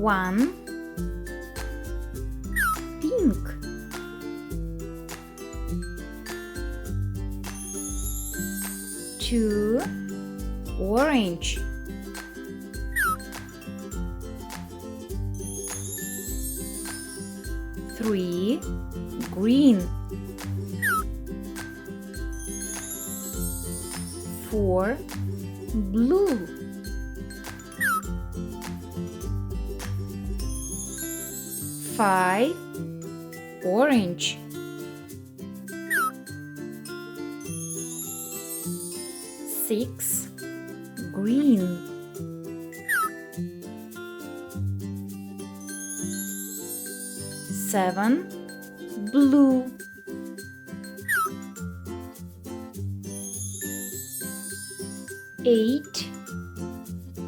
1, pink. 2, orange. 3, green. 4, blue. 5, orange. 6, green. 7, blue. 8,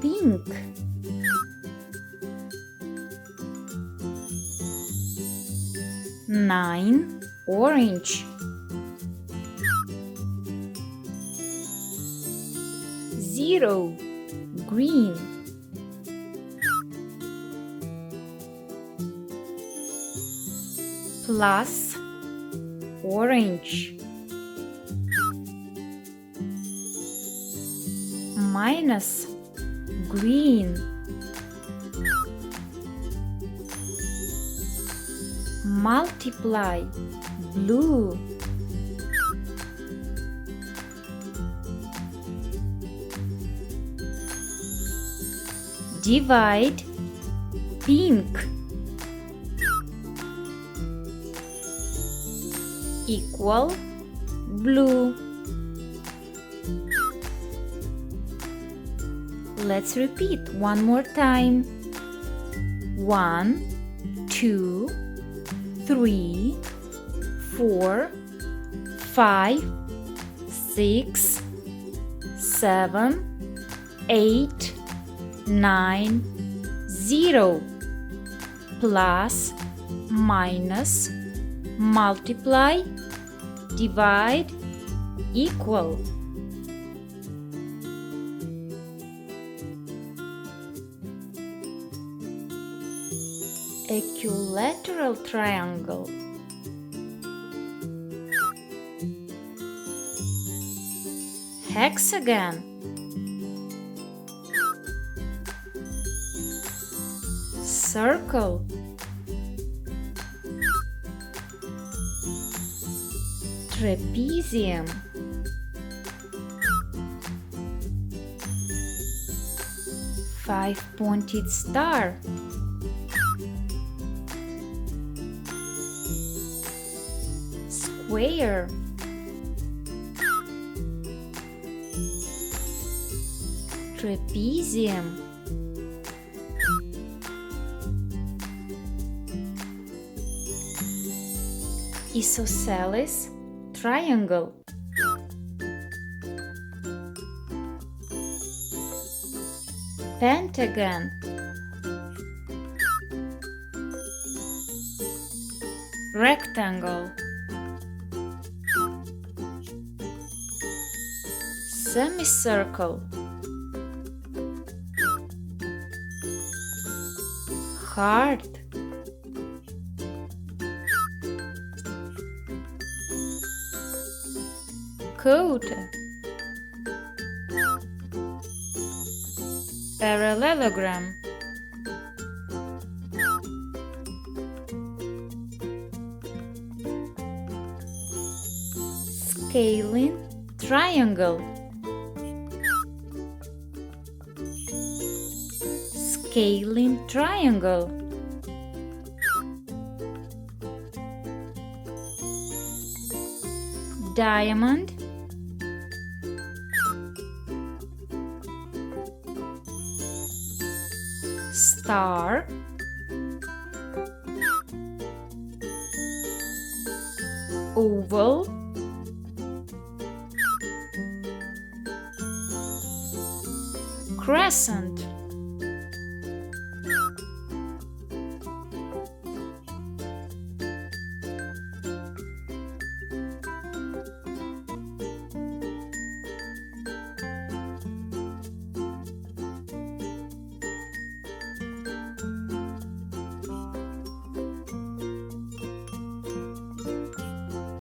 pink. 9, orange. 0, green. 1, orange. Minus, green. Multiply, blue. Divide, pink. Equal, blue. Let's repeat one more time. 1, 2, 3, 4, 5, 6, 7, 8, 9, 0. Plus, minus, multiply, divide, equal. Equilateral triangle. Hexagon. Circle. Trapezium. Five-pointed star. Square. Trapezium. Isosceles triangle. Pentagon. Rectangle. Semicircle. Heart. Quarter. Parallelogram. Scalene triangle. Scalene triangle. Diamond. Star. Oval. Crescent.